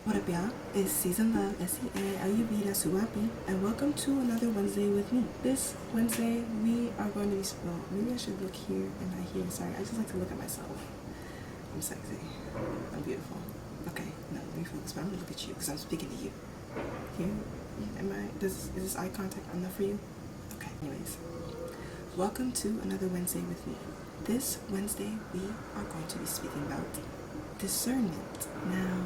What up, y'all? It's Season Love, SCNLUB, that's who I be, and welcome to another Wednesday with me. This Wednesday, we are going to be, well, maybe I should look here and not here. Sorry, I just like to look at myself. I'm sexy. I'm beautiful. Okay, no, let me focus, but I'm gonna look at you because I'm speaking to you. Here, is this eye contact enough for you? Okay, anyways. Welcome to another Wednesday with me. This Wednesday, we are going to be speaking about discernment. Now,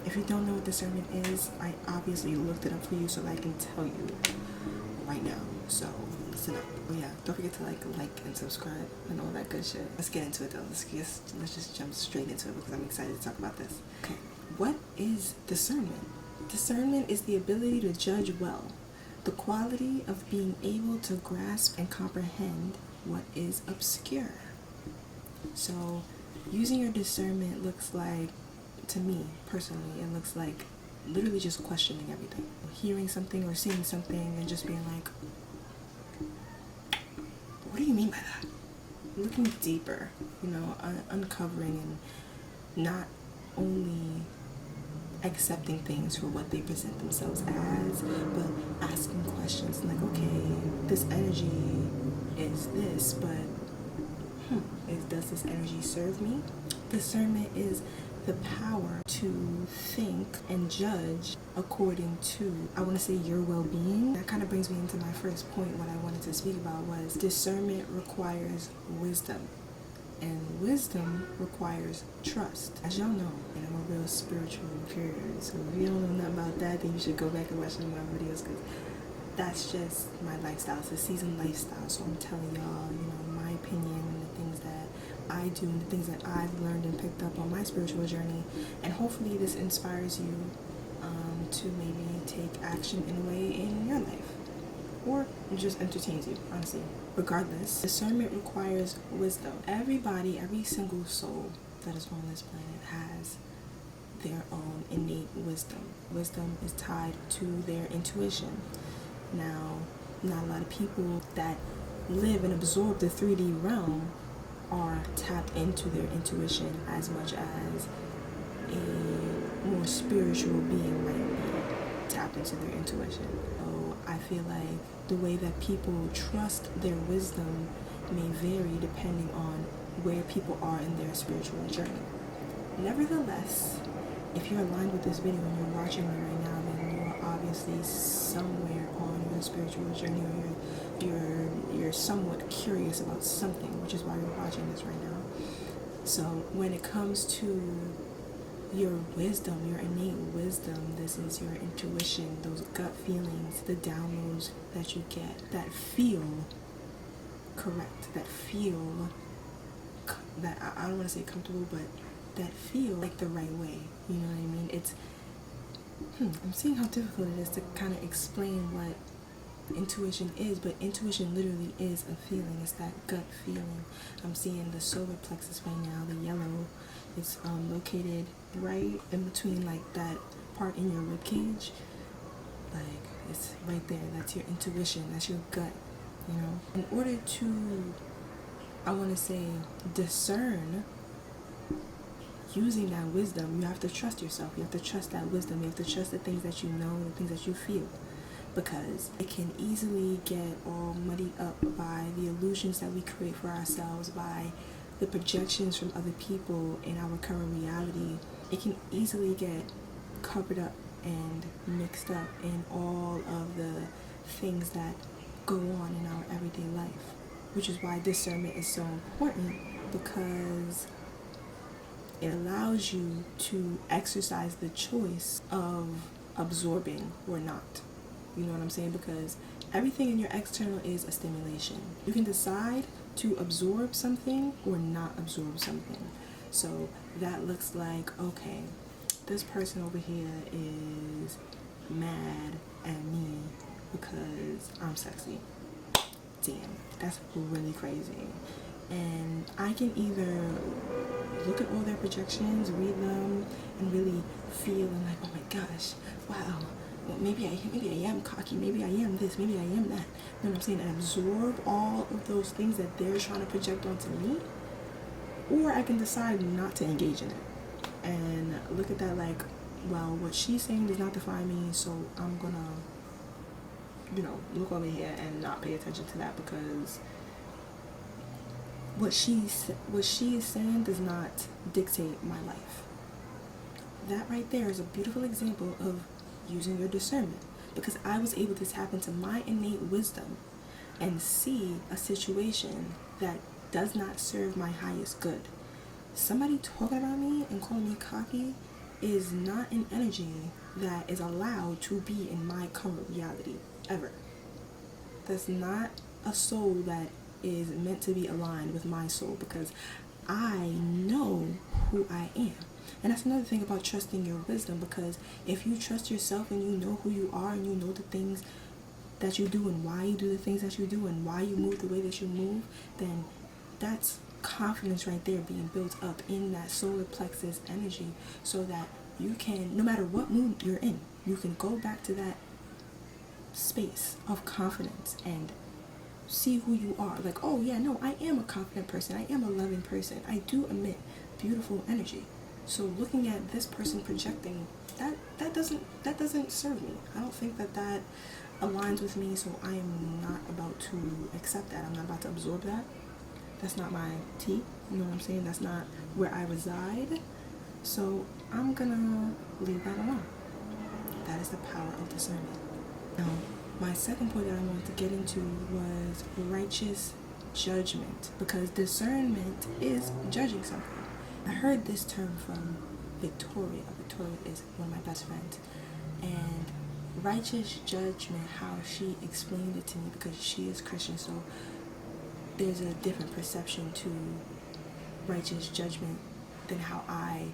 if you don't know what discernment is, I obviously looked it up for you so that I can tell you right now. So, listen up. Oh yeah, don't forget to like and subscribe and all that good shit. Let's get into it though. Let's just jump straight into it because I'm excited to talk about this. Okay, what is discernment? Discernment is the ability to judge well, the quality of being able to grasp and comprehend what is obscure. So, using your discernment looks like, to me personally, it looks like literally just questioning everything. Hearing something or seeing something and just being like, what do you mean by that? Looking deeper, uncovering and not only accepting things for what they present themselves as, but asking questions like, okay, this energy is this, but does this energy serve me? Discernment is the power to think and judge according to, I want to say, your well-being. That kind of brings me into my first point. What I wanted to speak about was discernment requires wisdom, and wisdom requires trust. As y'all know, and I'm a real spiritual curious, so if you don't know nothing about that, then you should go back and watch some of my videos, because that's just my lifestyle. It's a seasoned lifestyle, so I'm telling y'all, my opinion and the things that I do and the things that I've learned and picked up on my spiritual journey, and hopefully this inspires you to maybe take action in a way in your life, or it just entertains you, honestly. Regardless, discernment requires wisdom. Everybody, every single soul that is on this planet has their own innate wisdom. Wisdom is tied to their intuition. Now, not a lot of people that live and absorb the 3D realm are tapped into their intuition as much as a more spiritual being might be tapped into their intuition. So I feel like the way that people trust their wisdom may vary depending on where people are in their spiritual journey. Nevertheless, if you're aligned with this video and you're watching me right now, then you're obviously somewhere on your spiritual journey, or you're somewhat curious about something, which is why you're watching this right now. So when it comes to your wisdom, your innate wisdom, this is your intuition, those gut feelings, the downloads that you get that feel correct, that feel that I don't want to say comfortable, but that feel like the right way. You know what I mean? It's I'm seeing how difficult it is to kind of explain what intuition is, but intuition literally is a feeling. It's that gut feeling. I'm seeing the solar plexus right now, the yellow. It's located right in between, like, that part in your rib cage. Like, it's right there. That's your intuition. That's your gut. In order to, I want to say, discern using that wisdom, you have to trust yourself. You have to trust that wisdom. You have to trust the things that you know, the things that you feel, because it can easily get all muddied up by the illusions that we create for ourselves, by the projections from other people in our current reality. It can easily get covered up and mixed up in all of the things that go on in our everyday life, which is why discernment is so important, because it allows you to exercise the choice of absorbing or not. You know what I'm saying? Because everything in your external is a stimulation. You can decide to absorb something or not absorb something. So that looks like, okay, this person over here is mad at me because I'm sexy. Damn, that's really crazy. And I can either look at all their projections, read them, and really feel and like, oh my gosh, wow, well, maybe I am cocky, maybe I am this, maybe I am that. You know what I'm saying? And absorb all of those things that they're trying to project onto me. Or I can decide not to engage in it and look at that like, well, what she's saying does not define me, so I'm gonna, look over here and not pay attention to that, because what she is saying does not dictate my life. That right there is a beautiful example of using your discernment, because I was able to tap into my innate wisdom and see a situation that does not serve my highest good. Somebody talking about me and calling me cocky is not an energy that is allowed to be in my current reality, ever. That's not a soul that is meant to be aligned with my soul, because I know who I am. And that's another thing about trusting your wisdom, because if you trust yourself and you know who you are and you know the things that you do and why you do the things that you do and why you move the way that you move, then that's confidence right there being built up in that solar plexus energy, so that you can, no matter what mood you're in, you can go back to that space of confidence and see who you are. Like, oh yeah, no, I am a confident person, I am a loving person, I do emit beautiful energy. So looking at this person projecting, that doesn't serve me. I don't think that aligns with me, so I am not about to accept that. I'm not about to absorb that. That's not my tea, you know what I'm saying? That's not where I reside. So I'm gonna leave that alone. That is the power of discernment. Now, my second point that I wanted to get into was righteous judgment, because discernment is judging something. I heard this term from Victoria. Victoria is one of my best friends. And righteous judgment, how she explained it to me, because she is Christian, so there's a different perception to righteous judgment than how I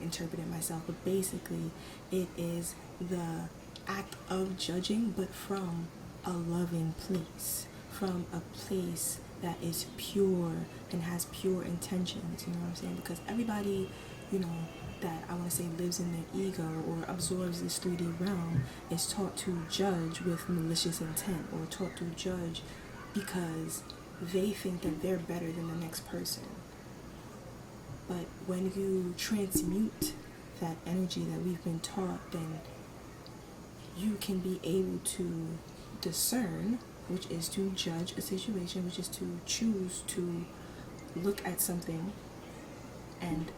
interpret it myself. But basically, it is the act of judging, but from a loving place, from a place that is pure and has pure intentions, you know what I'm saying? Because everybody, that I want to say lives in their ego or absorbs this 3D realm is taught to judge with malicious intent, or taught to judge because they think that they're better than the next person. But when you transmute that energy that we've been taught, then you can be able to discern, which is to judge a situation, which is to choose to look at something and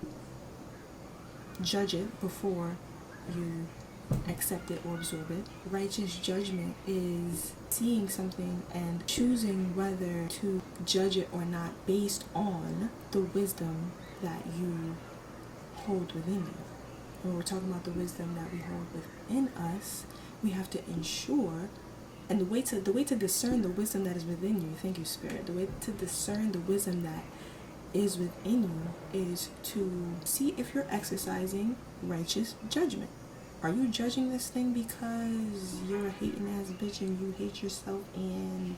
judge it before you accept it or absorb it. Righteous judgment is seeing something and choosing whether to judge it or not based on the wisdom that you hold within you. When we're talking about the wisdom that we hold within us, we have to ensure, and the way to discern the wisdom that is within you, thank you, Spirit, the way to discern the wisdom that is within you is to see if you're exercising righteous judgment. Are you judging this thing because you're a hating ass bitch and you hate yourself and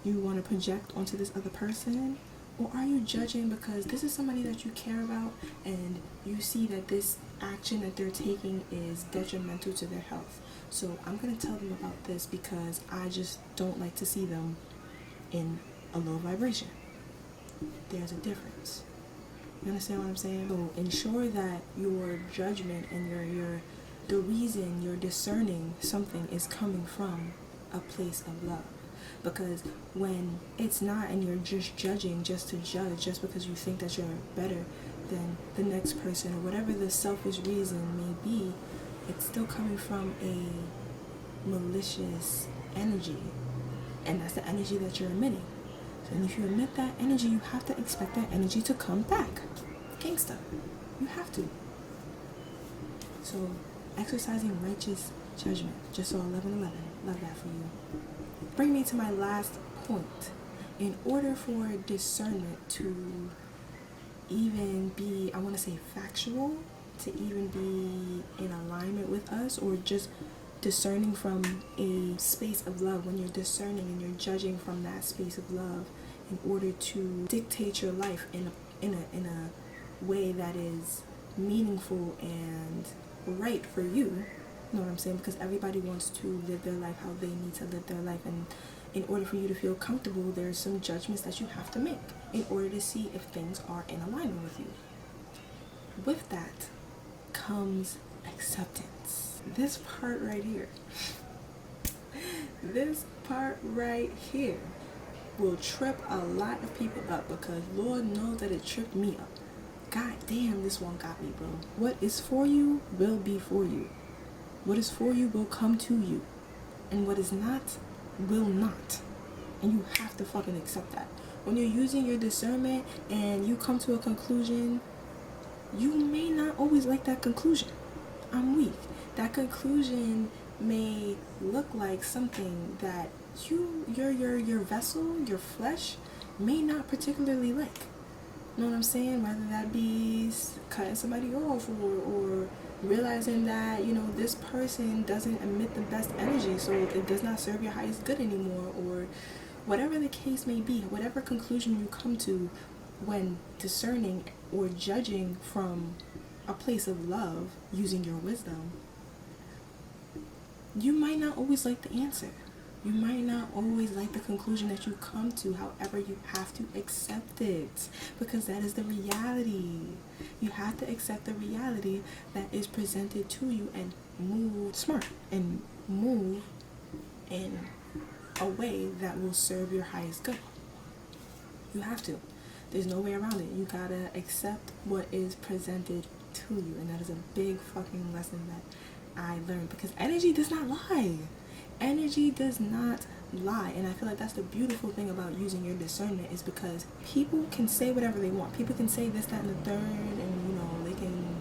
you want to project onto this other person? Or are you judging because this is somebody that you care about and you see that this action that they're taking is detrimental to their health? So I'm going to tell them about this because I just don't like to see them in a low vibration. There's a difference. You understand what I'm saying? So ensure that your judgment and the reason you're discerning something is coming from a place of love. Because when it's not, and you're just judging just to judge, just because you think that you're better than the next person, or whatever the selfish reason may be, it's still coming from a malicious energy. And that's the energy that you're emitting. And if you emit that energy, you have to expect that energy to come back. Gangsta. You have to. So, exercising righteous judgment. Just so 11:11. Love that for you. Bring me to my last point. In order for discernment to even be, I want to say factual, to even be in alignment with us, or just discerning from a space of love, when you're discerning and you're judging from that space of love, in order to dictate your life in a way that is meaningful and right for you, you know what I'm saying? Because everybody wants to live their life how they need to live their life, and in order for you to feel comfortable, there's some judgments that you have to make in order to see if things are in alignment with you. With that comes a acceptance. This part right here, this part right here will trip a lot of people up, because Lord knows that it tripped me up. God damn, this one got me, bro. What is for you will be for you. What is for you will come to you. And what is not, will not. And you have to fucking accept that. When you're using your discernment and you come to a conclusion, you may not always like that conclusion. I'm weak. That conclusion may look like something that your vessel, your flesh, may not particularly like. You know what I'm saying? Whether that be cutting somebody off, or realizing that, you know, this person doesn't emit the best energy, so it does not serve your highest good anymore, or whatever the case may be, whatever conclusion you come to when discerning or judging from a place of love using your wisdom, you might not always like the answer. You might not always like the conclusion that you come to. However, you have to accept it, because that is the reality. You have to accept the reality that is presented to you and move smart and move in a way that will serve your highest good. You have to. There's no way around it. You gotta accept what is presented to you, and that is a big fucking lesson that I learned, because energy does not lie. Energy does not lie. And I feel like that's the beautiful thing about using your discernment, is because people can say whatever they want. People can say this, that, and the third, and you know, they can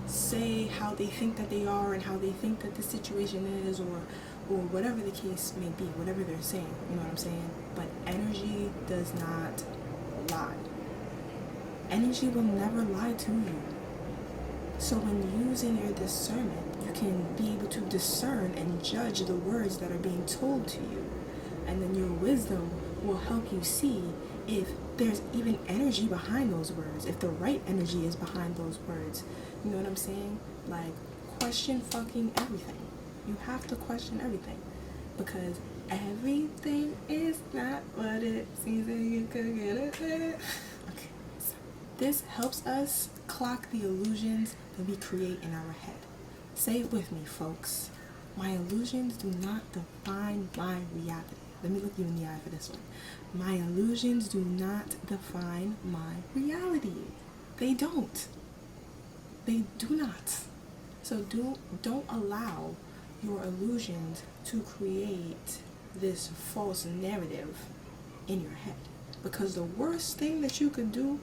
say how they think that they are and how they think that the situation is, or whatever the case may be, whatever they're saying, you know what I'm saying? But energy does not lie. Energy will never lie to you. So when using your discernment, you can be able to discern and judge the words that are being told to you. And then your wisdom will help you see if there's even energy behind those words, if the right energy is behind those words. You know what I'm saying? Like, question fucking everything. You have to question everything, because everything is not what it seems that you could get it. Okay. So this helps us clock the illusions that we create in our head. Say it with me, folks. My illusions do not define my reality. Let me look you in the eye for this one. My illusions do not define my reality. They don't. They do not. So don't allow your illusions to create this false narrative in your head. Because the worst thing that you could do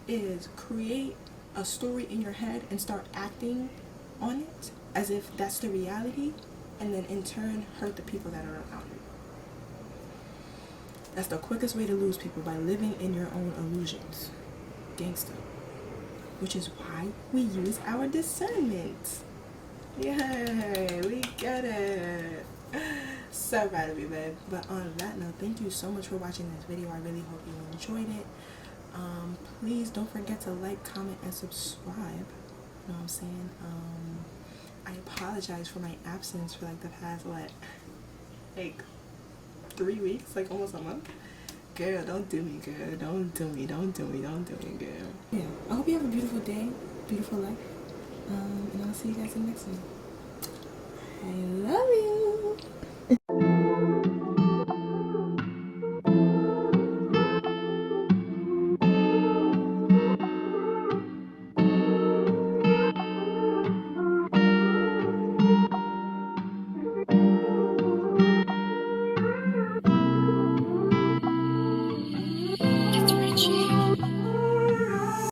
is create a story in your head and start acting on it as if that's the reality, and then in turn hurt the people that are around you. That's the quickest way to lose people, by living in your own illusions. Gangsta. Which is why we use our discernment. Yay, we get it. So proud of you, babe. But on that note, thank you so much for watching this video. I really hope you enjoyed it. Please don't forget to like, comment, and subscribe. You know what I'm saying? I apologize for my absence for like the past, like 3 weeks, like almost a month. Girl, don't do me, girl. Don't do me, girl. Yeah, I hope you have a beautiful day, beautiful life. And I'll see you guys in the next one. I love you.